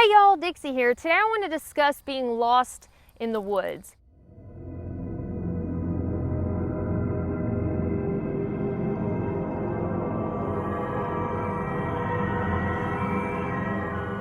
Hey y'all, Dixie here. Today I want to discuss being lost in the woods.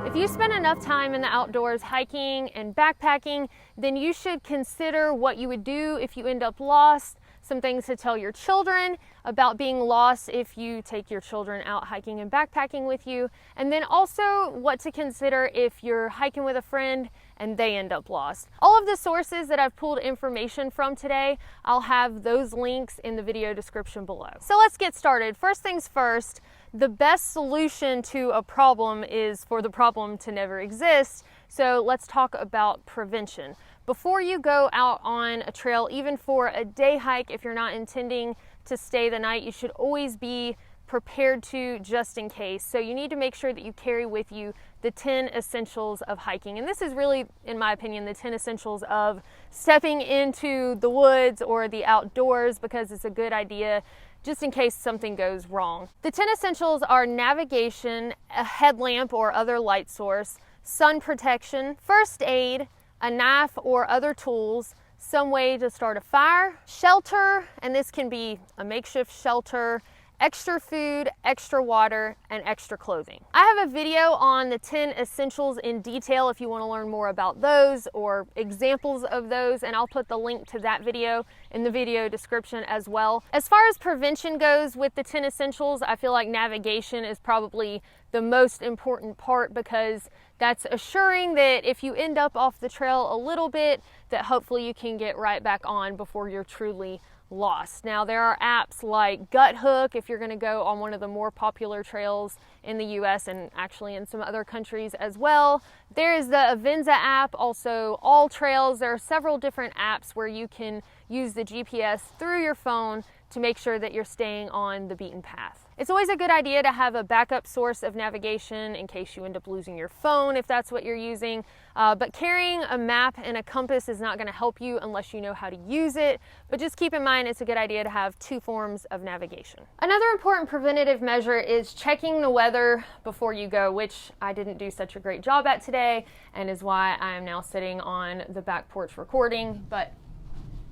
If you spend enough time in the outdoors hiking and backpacking, then you should consider what you would do if you end up lost, some things to tell your children about being lost if you take your children out hiking and backpacking with you, and then also what to consider if you're hiking with a friend and they end up lost. All of the sources that I've pulled information from today, I'll have those links in the video description below. So let's get started. First things first, the best solution to a problem is for the problem to never exist. So let's talk about prevention. Before you go out on a trail, even for a day hike, if you're not intending to stay the night, you should always be prepared to, just in case. So you need to make sure that you carry with you the 10 essentials of hiking. And this is really, in my opinion, the 10 essentials of stepping into the woods or the outdoors, because it's a good idea just in case something goes wrong. The 10 essentials are navigation, a headlamp or other light source, sun protection, first aid, a knife or other tools, some way to start a fire, shelter, and this can be a makeshift shelter, extra food, extra water, and extra clothing. I have a video on the 10 essentials in detail if you want to learn more about those or examples of those, and I'll put the link to that video in the video description as well. As far as prevention goes with the 10 essentials, I feel like navigation is probably the most important part, because that's assuring that if you end up off the trail a little bit, that hopefully you can get right back on before you're truly lost. Now, there are apps like Guthook if you're going to go on one of the more popular trails in the US and actually in some other countries as well. There is the Avenza app, also All Trails. There are several different apps where you can use the GPS through your phone to make sure that you're staying on the beaten path. It's always a good idea to have a backup source of navigation in case you end up losing your phone, if that's what you're using. But carrying a map and a compass is not going to help you unless you know how to use it. But just keep in mind, it's a good idea to have two forms of navigation. Another important preventative measure is checking the weather before you go, which I didn't do such a great job at today, and is why I am now sitting on the back porch recording. But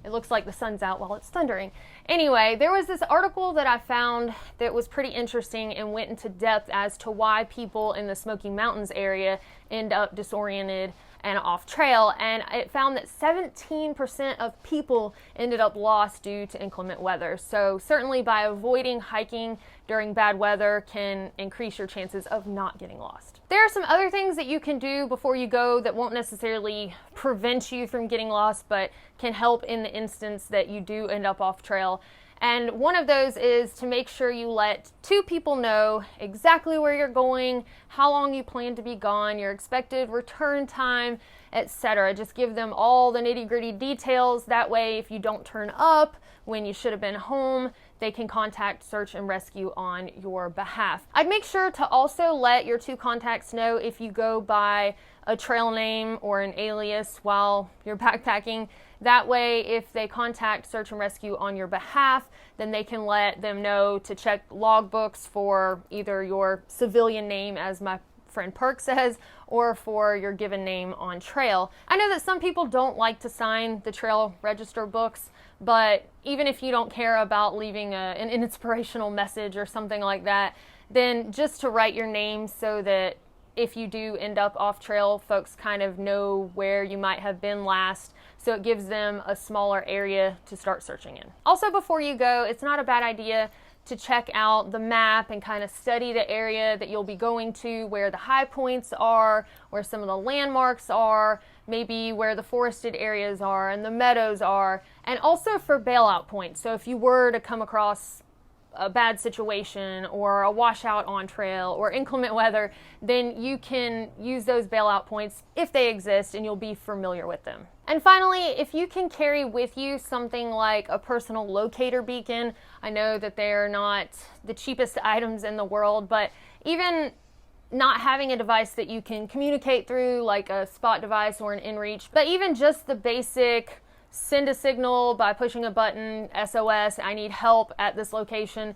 it looks like the sun's out while it's thundering. Anyway, there was this article that I found that was pretty interesting and went into depth as to why people in the Smoky Mountains area end up disoriented and off trail, and it found that 17% of people ended up lost due to inclement weather. So certainly by avoiding hiking during bad weather can increase your chances of not getting lost. There are some other things that you can do before you go that won't necessarily prevent you from getting lost, but can help in the instance that you do end up off trail. And one of those is to make sure you let two people know exactly where you're going, how long you plan to be gone, your expected return time, etc. Just give them all the nitty-gritty details. That way, if you don't turn up when you should have been home, they can contact search and rescue on your behalf. I'd make sure to also let your two contacts know if you go by a trail name or an alias while you're backpacking. That way, if they contact search and rescue on your behalf, then they can let them know to check logbooks for either your civilian name, as my friend Perk says, or for your given name on trail. I know that some people don't like to sign the trail register books, but even if you don't care about leaving an inspirational message or something like that, then just to write your name so that if you do end up off trail, folks kind of know where you might have been last, so it gives them a smaller area to start searching in. Also, before you go, it's not a bad idea to check out the map and kind of study the area that you'll be going to, where the high points are, where some of the landmarks are, maybe where the forested areas are and the meadows are, and also for bailout points. So if you were to come across a bad situation or a washout on trail or inclement weather, then you can use those bailout points if they exist and you'll be familiar with them. And finally, if you can carry with you something like a personal locator beacon, I know that they're not the cheapest items in the world, but even not having a device that you can communicate through, like a spot device or an inReach, but even just the basic send a signal by pushing a button, SOS, I need help at this location,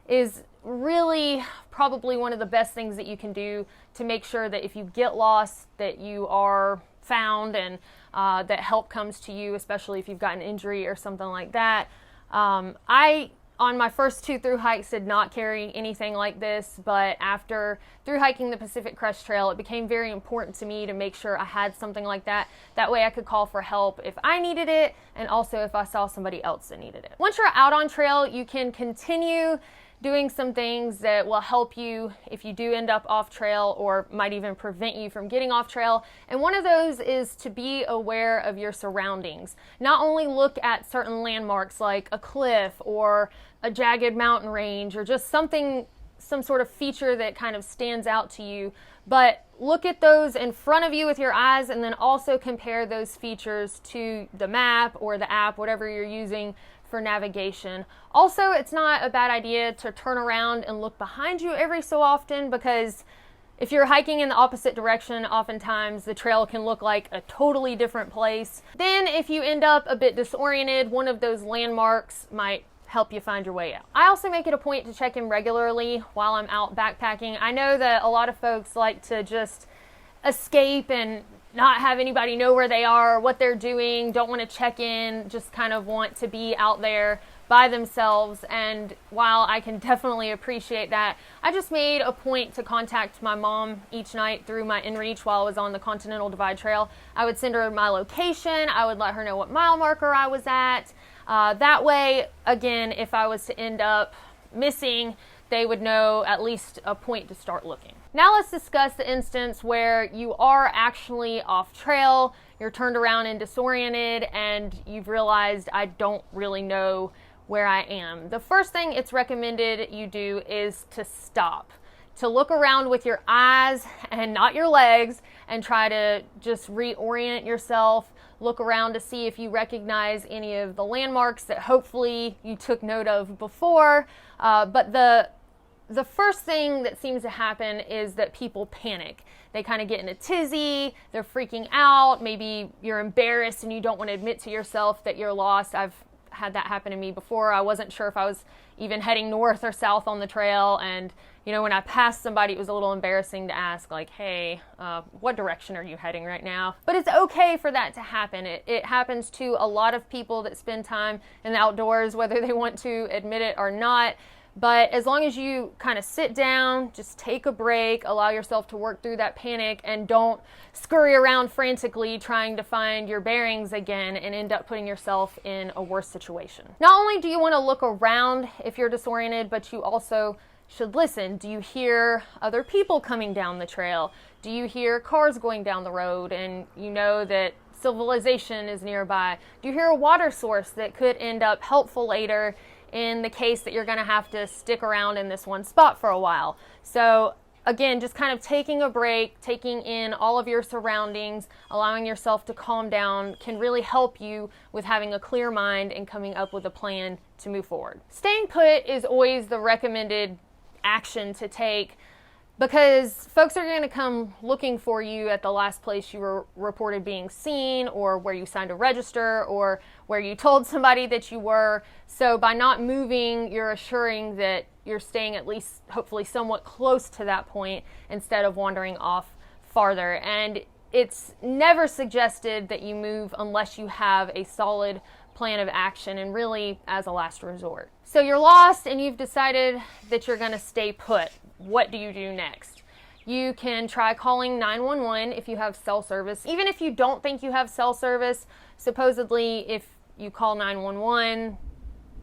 is really probably one of the best things that you can do to make sure that if you get lost, that you are found and that help comes to you, especially if you've got an injury or something like that. I, on my first 2 thru hikes, did not carry anything like this, but after thru hiking the Pacific Crest Trail, it became very important to me to make sure I had something like that. That way I could call for help if I needed it, and also if I saw somebody else that needed it. Once you're out on trail, you can continue doing some things that will help you if you do end up off trail, or might even prevent you from getting off trail. And one of those is to be aware of your surroundings. Not only look at certain landmarks like a cliff or a jagged mountain range or just something, some sort of feature that kind of stands out to you, but look at those in front of you with your eyes, and then also compare those features to the map or the app, whatever you're using for navigation. Also, it's not a bad idea to turn around and look behind you every so often, because if you're hiking in the opposite direction, oftentimes the trail can look like a totally different place. Then if you end up a bit disoriented, one of those landmarks might help you find your way out. I also make it a point to check in regularly while I'm out backpacking. I know that a lot of folks like to just escape and not have anybody know where they are or what they're doing, don't want to check in, just kind of want to be out there by themselves. And while I can definitely appreciate that, I just made a point to contact my mom each night through my inReach while I was on the Continental Divide Trail. I would send her my location, I would let her know what mile marker I was at. That way, again, if I was to end up missing, they would know at least a point to start looking. Now let's discuss the instance where you are actually off trail, you're turned around and disoriented, and you've realized I don't really know where I am. The first thing it's recommended you do is to stop, to look around with your eyes and not your legs, and try to just reorient yourself. Look around to see if you recognize any of the landmarks that hopefully you took note of before. But the first thing that seems to happen is that people panic. They kind of get in a tizzy, they're freaking out, maybe you're embarrassed and you don't want to admit to yourself that you're lost. I've had that happen to me before. I wasn't sure if I was even heading north or south on the trail, and you know, when I passed somebody, it was a little embarrassing to ask, like, hey, what direction are you heading right now? But it's okay for that to happen. It happens to a lot of people that spend time in the outdoors, whether they want to admit it or not. But as long as you kind of sit down, just take a break, allow yourself to work through that panic, and don't scurry around frantically trying to find your bearings again and end up putting yourself in a worse situation. Not only do you want to look around if you're disoriented, but you also should listen. Do you hear other people coming down the trail? Do you hear cars going down the road and you know that civilization is nearby? Do you hear a water source that could end up helpful later in the case that you're going to have to stick around in this one spot for a while? So again, just kind of taking a break, taking in all of your surroundings, allowing yourself to calm down can really help you with having a clear mind and coming up with a plan to move forward. Staying put is always the recommended action to take, because folks are going to come looking for you at the last place you were reported being seen, or where you signed a register, or where you told somebody that you were. So by not moving, you're assuring that you're staying at least hopefully somewhat close to that point instead of wandering off farther. And it's never suggested that you move unless you have a solid plan of action, and really as a last resort. So you're lost and you've decided that you're going to stay put. What do you do next? You can try calling 911 if you have cell service. Even if you don't think you have cell service, supposedly if you call 911,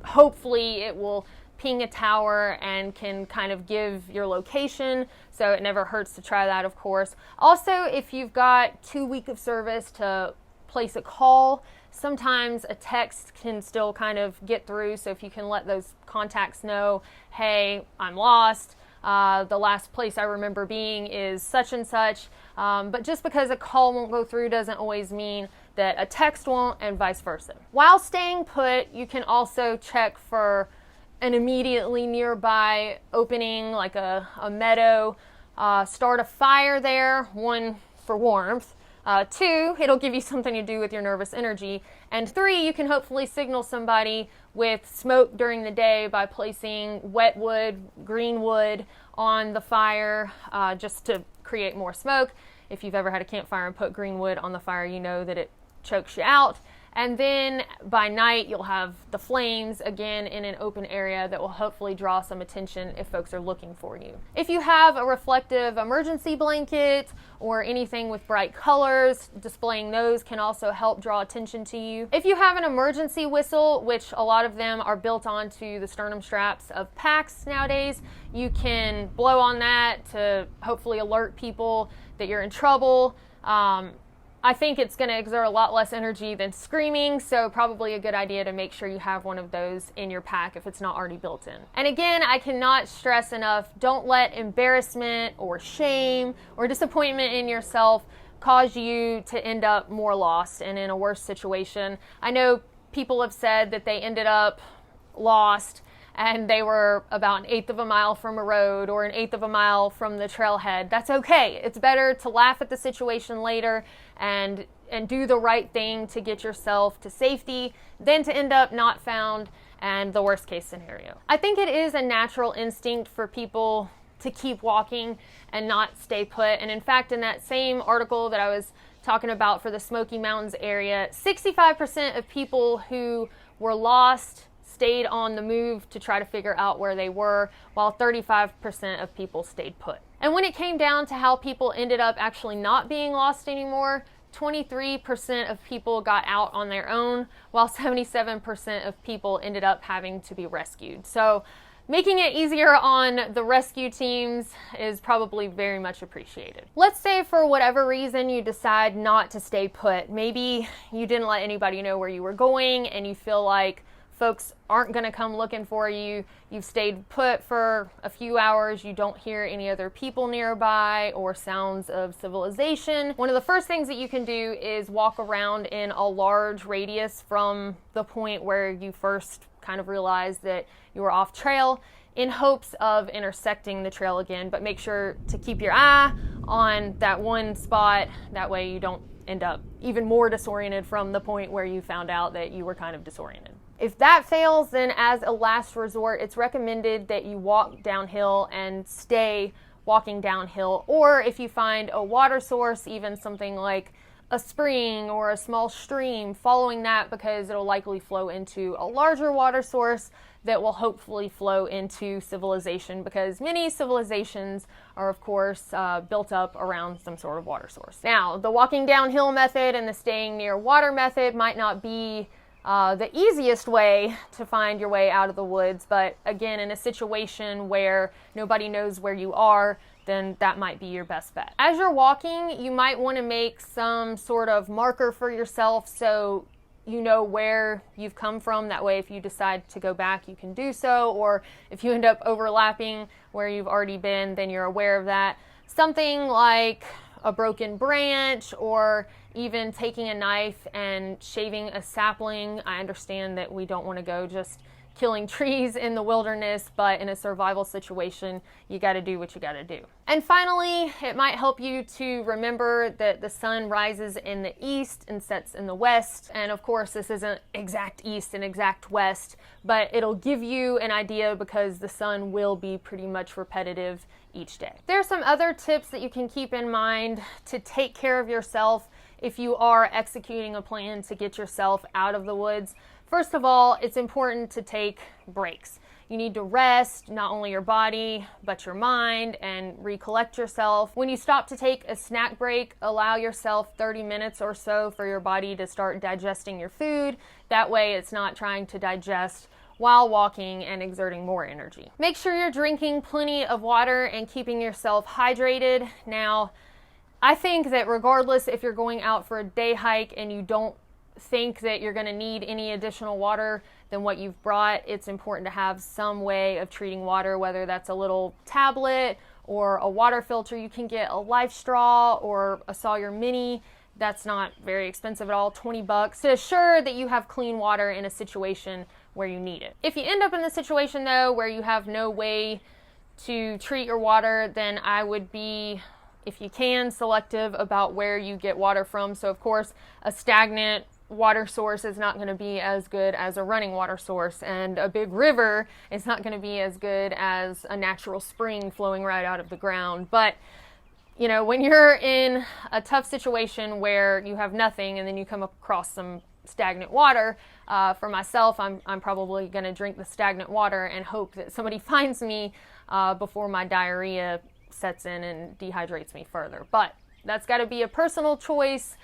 hopefully it will ping a tower and can kind of give your location, so it never hurts to try that, of course. Also, if you've got 2 weeks of service to place a call, sometimes a text can still kind of get through, so if you can let those contacts know, hey, I'm lost, the last place I remember being is such and such. But just because a call won't go through doesn't always mean that a text won't, and vice versa. While staying put, you can also check for an immediately nearby opening, like a meadow. Start a fire there, one for warmth, 2, it'll give you something to do with your nervous energy. And 3, you can hopefully signal somebody with smoke during the day by placing wet wood, green wood on the fire, just to create more smoke. If you've ever had a campfire and put green wood on the fire, you know that it chokes you out. And then by night, you'll have the flames again in an open area that will hopefully draw some attention if folks are looking for you. If you have a reflective emergency blanket or anything with bright colors, displaying those can also help draw attention to you. If you have an emergency whistle, which a lot of them are built onto the sternum straps of packs nowadays, you can blow on that to hopefully alert people that you're in trouble. I think it's going to exert a lot less energy than screaming, so probably a good idea to make sure you have one of those in your pack if it's not already built in. And again, I cannot stress enough, don't let embarrassment or shame or disappointment in yourself cause you to end up more lost and in a worse situation. I know people have said that they ended up lost and they were about 1/8 of a mile from a road or 1/8 of a mile from the trailhead. That's okay. It's better to laugh at the situation later and do the right thing to get yourself to safety than to end up not found and the worst case scenario. I think it is a natural instinct for people to keep walking and not stay put. And in fact, in that same article that I was talking about for the Smoky Mountains area, 65% of people who were lost stayed on the move to try to figure out where they were, while 35% of people stayed put. And when it came down to how people ended up actually not being lost anymore, 23% of people got out on their own, while 77% of people ended up having to be rescued. So making it easier on the rescue teams is probably very much appreciated. Let's say for whatever reason you decide not to stay put. Maybe you didn't let anybody know where you were going and you feel like folks aren't going to come looking for you. You've stayed put for a few hours. You don't hear any other people nearby or sounds of civilization. One of the first things that you can do is walk around in a large radius from the point where you first kind of realized that you were off trail, in hopes of intersecting the trail again. But make sure to keep your eye on that one spot. That way you don't end up even more disoriented from the point where you found out that you were kind of disoriented. If that fails, then as a last resort, it's recommended that you walk downhill and stay walking downhill. Or if you find a water source, even something like a spring or a small stream, following that, because it'll likely flow into a larger water source that will hopefully flow into civilization, because many civilizations are, of course, built up around some sort of water source. Now, the walking downhill method and the staying near water method might not be the easiest way to find your way out of the woods, but again, in a situation where nobody knows where you are, then that might be your best bet. As you're walking, you might want to make some sort of marker for yourself so you know where you've come from. That way, if you decide to go back, you can do so, or if you end up overlapping where you've already been, then you're aware of that. Something like a broken branch, or even taking a knife and shaving a sapling. I understand that we don't want to go just killing trees in the wilderness, but in a survival situation, you got to do what you got to do. And finally, it might help you to remember that the sun rises in the east and sets in the west. And of course, this isn't exact east and exact west, but it'll give you an idea because the sun will be pretty much repetitive each day. There are some other tips that you can keep in mind to take care of yourself if you are executing a plan to get yourself out of the woods. First of all, it's important to take breaks. You need to rest not only your body, but your mind, and recollect yourself. When you stop to take a snack break, allow yourself 30 minutes or so for your body to start digesting your food. That way it's not trying to digest while walking and exerting more energy. Make sure you're drinking plenty of water and keeping yourself hydrated. Now, I think that regardless if you're going out for a day hike and you don't think that you're going to need any additional water than what you've brought, it's important to have some way of treating water, whether that's a little tablet or a water filter. You can get a Life Straw or a Sawyer Mini. That's not very expensive at all, $20, to assure that you have clean water in a situation where you need it. If you end up in the situation though where you have no way to treat your water, then I would be if you can, selective about where you get water from. So of course, a stagnant water source is not going to be as good as a running water source, and a big river is not going to be as good as a natural spring flowing right out of the ground. But you know, when you're in a tough situation where you have nothing and then you come across some stagnant water, for myself, I'm probably going to drink the stagnant water and hope that somebody finds me before my diarrhea sets in and dehydrates me further. But that's got to be a personal choice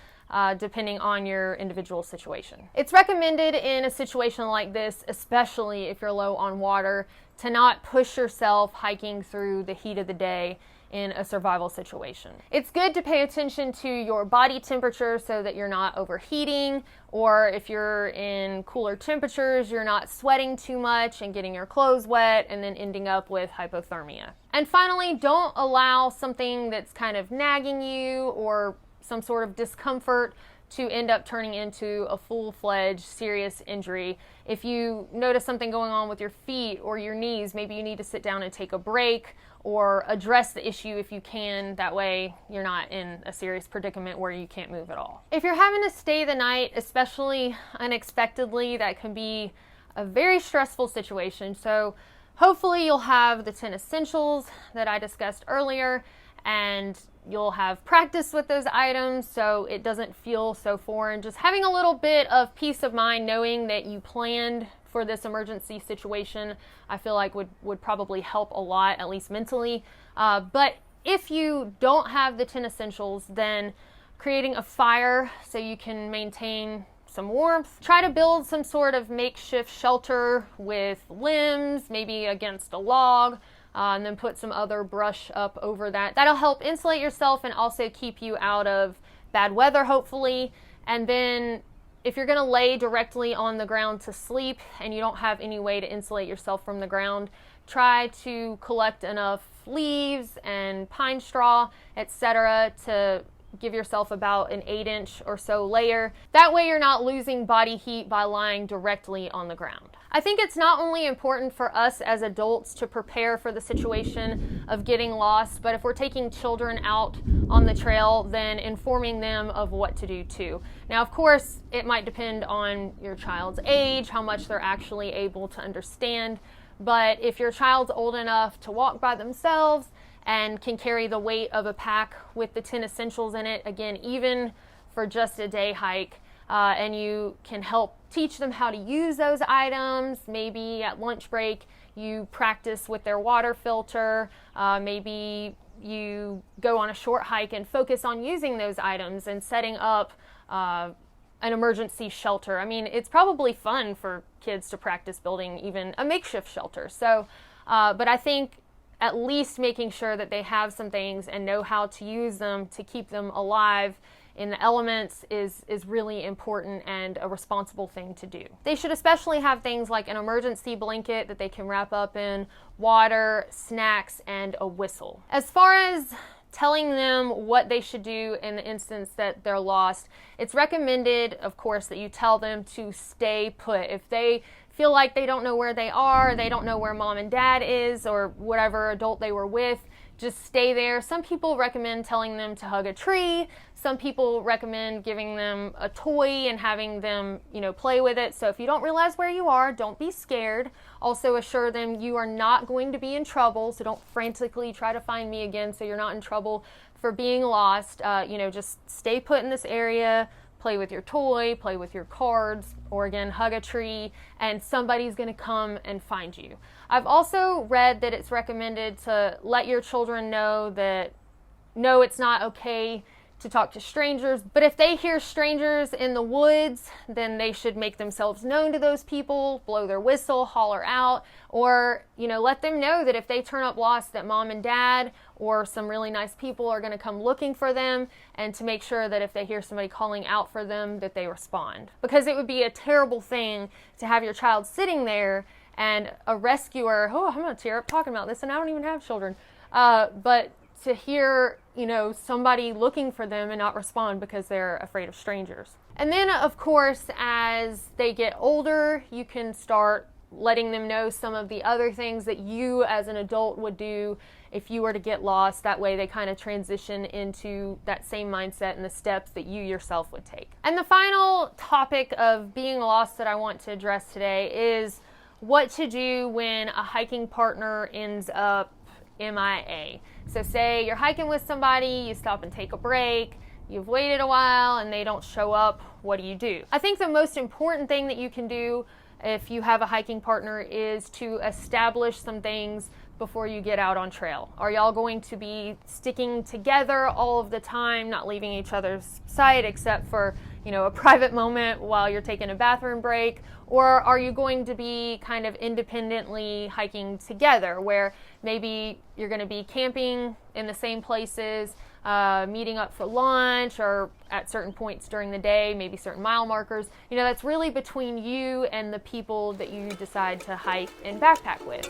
depending on your individual situation. It's recommended in a situation like this, especially if you're low on water, to not push yourself hiking through the heat of the day in a survival situation. It's good to pay attention to your body temperature so that you're not overheating, or if you're in cooler temperatures, you're not sweating too much and getting your clothes wet and then ending up with hypothermia. And finally, don't allow something that's kind of nagging you or some sort of discomfort to end up turning into a full-fledged serious injury. If you notice something going on with your feet or your knees, maybe you need to sit down and take a break or address the issue if you can. That way you're not in a serious predicament where you can't move at all. If you're having to stay the night, especially unexpectedly, that can be a very stressful situation. So hopefully you'll have the 10 essentials that I discussed earlier, and you'll have practice with those items so it doesn't feel so foreign. Just having a little bit of peace of mind knowing that you planned for this emergency situation, I feel like would probably help a lot, at least mentally. But if you don't have the 10 essentials, then creating a fire so you can maintain some warmth. Try to build some sort of makeshift shelter with limbs, maybe against a log, and then put some other brush up over that. That'll help insulate yourself and also keep you out of bad weather, hopefully. And then if you're going to lay directly on the ground to sleep and you don't have any way to insulate yourself from the ground, try to collect enough leaves and pine straw, etc., to give yourself about an 8-inch or so layer. That way you're not losing body heat by lying directly on the ground. I think it's not only important for us as adults to prepare for the situation of getting lost, but if we're taking children out on the trail, then informing them of what to do too. Now, of course, it might depend on your child's age, how much they're actually able to understand, but if your child's old enough to walk by themselves and can carry the weight of a pack with the 10 essentials in it, again, even for just a day hike, and you can help teach them how to use those items. Maybe at lunch break you practice with their water filter. Maybe you go on a short hike and focus on using those items and setting up an emergency shelter. I mean, it's probably fun for kids to practice building even a makeshift shelter. So, but I think at least making sure that they have some things and know how to use them to keep them alive in the elements is really important and a responsible thing to do. They should especially have things like an emergency blanket that they can wrap up in, water, snacks, and a whistle. As far as telling them what they should do in the instance that they're lost, it's recommended, of course, that you tell them to stay put. If they feel like they don't know where they are, they don't know where mom and dad is, or whatever adult they were with, just stay there. Some people recommend telling them to hug a tree. Some people recommend giving them a toy and having them, play with it. So if you don't realize where you are, don't be scared. Also assure them you are not going to be in trouble. So don't frantically try to find me again so you're not in trouble for being lost. Just stay put in this area, play with your toy, play with your cards, or again, hug a tree, and somebody's going to come and find you. I've also read that it's recommended to let your children know that, no, it's not okay to talk to strangers, but if they hear strangers in the woods, then they should make themselves known to those people, blow their whistle, holler out, or, let them know that if they turn up lost, that mom and dad or some really nice people are going to come looking for them, and to make sure that if they hear somebody calling out for them, that they respond. Because it would be a terrible thing to have your child sitting there and a rescuer, I'm going to tear up talking about this, and I don't even have children, but to hear, somebody looking for them and not respond because they're afraid of strangers. And then, of course, as they get older, you can start letting them know some of the other things that you as an adult would do if you were to get lost. That way they kind of transition into that same mindset and the steps that you yourself would take. And the final topic of being lost that I want to address today is what to do when a hiking partner ends up MIA. So say you're hiking with somebody, you stop and take a break, you've waited a while and they don't show up. What do? I think the most important thing that you can do if you have a hiking partner is to establish some things before you get out on trail. Are y'all going to be sticking together all of the time, not leaving each other's sight except for, a private moment while you're taking a bathroom break? Or are you going to be kind of independently hiking together, where maybe you're going to be camping in the same places, meeting up for lunch, or at certain points during the day, maybe certain mile markers? That's really between you and the people that you decide to hike and backpack with.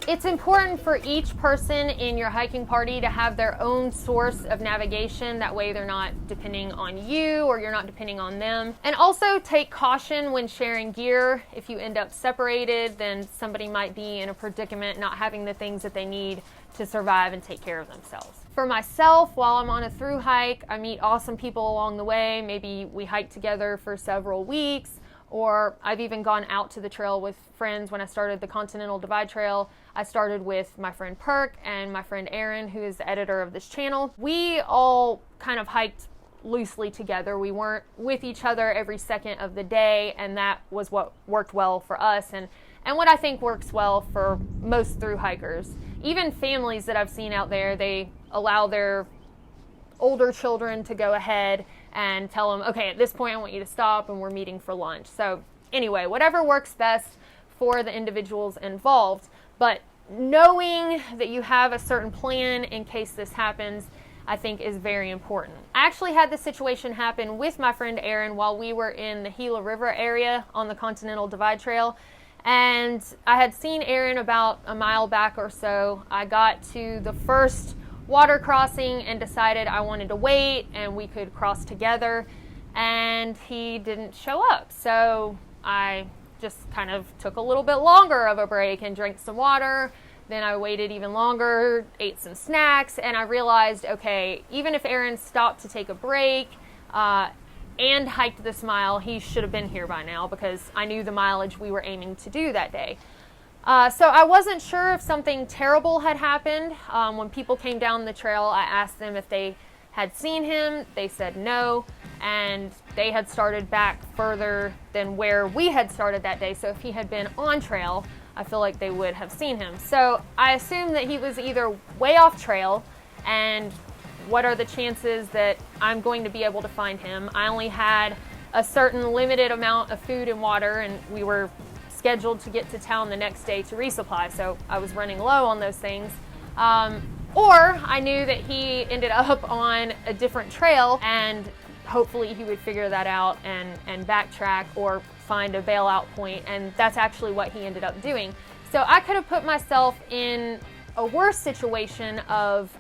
It's important for each person in your hiking party to have their own source of navigation. That way they're not depending on you or you're not depending on them. And also take caution when sharing gear. If you end up separated, then somebody might be in a predicament not having the things that they need to survive and take care of themselves. For myself, while I'm on a thru hike, I meet awesome people along the way. Maybe we hike together for several weeks, or I've even gone out to the trail with friends. When I started the Continental Divide Trail, I started with my friend Perk and my friend Aaron, who is the editor of this channel. We all kind of hiked loosely together. We weren't with each other every second of the day, and that was what worked well for us and what I think works well for most thru hikers. Even families that I've seen out there, they allow their older children to go ahead and tell them, okay, at this point I want you to stop and we're meeting for lunch. So anyway, whatever works best for the individuals involved. But knowing that you have a certain plan in case this happens, I think is very important. I actually had this situation happen with my friend Aaron while we were in the Gila River area on the Continental Divide Trail. And I had seen Aaron about a mile back or so. I got to the first water crossing and decided I wanted to wait and we could cross together, and he didn't show up. So I just kind of took a little bit longer of a break and drank some water. Then I waited even longer, ate some snacks, and I realized, okay, even if Aaron stopped to take a break and hiked this mile, he should have been here by now, because I knew the mileage we were aiming to do that day. So I wasn't sure if something terrible had happened. When people came down the trail, I asked them if they had seen him. They said no, and they had started back further than where we had started that day. So if he had been on trail, I feel like they would have seen him. So I assumed that he was either way off trail, and what are the chances that I'm going to be able to find him? I only had a certain limited amount of food and water, and we were scheduled to get to town the next day to resupply, so I was running low on those things. Or I knew that he ended up on a different trail, and hopefully he would figure that out and backtrack or find a bailout point, and that's actually what he ended up doing. So I could have put myself in a worse situation of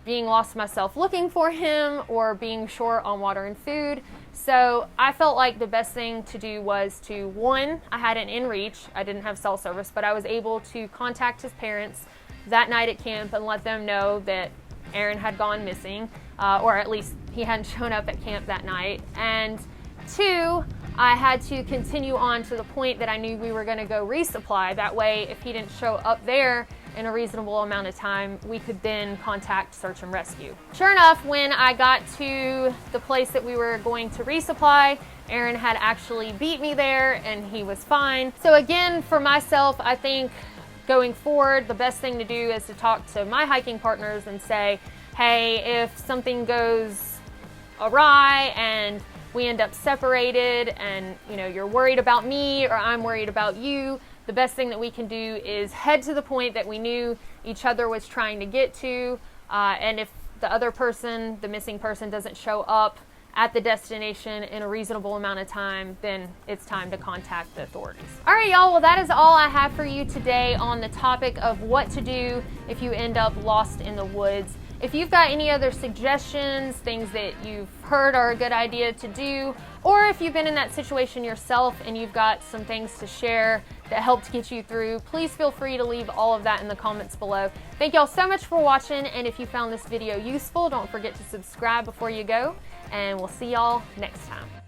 being lost myself looking for him, or being short on water and food. So I felt like the best thing to do was to, one, I had an in-reach. I didn't have cell service, but I was able to contact his parents that night at camp and let them know that Aaron had gone missing, or at least he hadn't shown up at camp that night. And two, I had to continue on to the point that I knew we were going to go resupply. That way, if he didn't show up there in a reasonable amount of time, we could then contact search and rescue. Sure enough, when I got to the place that we were going to resupply, Aaron had actually beat me there and he was fine. So again, for myself, I think going forward, the best thing to do is to talk to my hiking partners and say, hey, if something goes awry and we end up separated and you're worried about me or I'm worried about you, the best thing that we can do is head to the point that we knew each other was trying to get to, and if the other person, the missing person, doesn't show up at the destination in a reasonable amount of time, then it's time to contact the authorities. All right, y'all, well, that is all I have for you today on the topic of what to do if you end up lost in the woods. If you've got any other suggestions, things that you've heard are a good idea to do, or if you've been in that situation yourself and you've got some things to share that helped get you through, please feel free to leave all of that in the comments below. Thank y'all so much for watching, and if you found this video useful, don't forget to subscribe before you go, and we'll see y'all next time.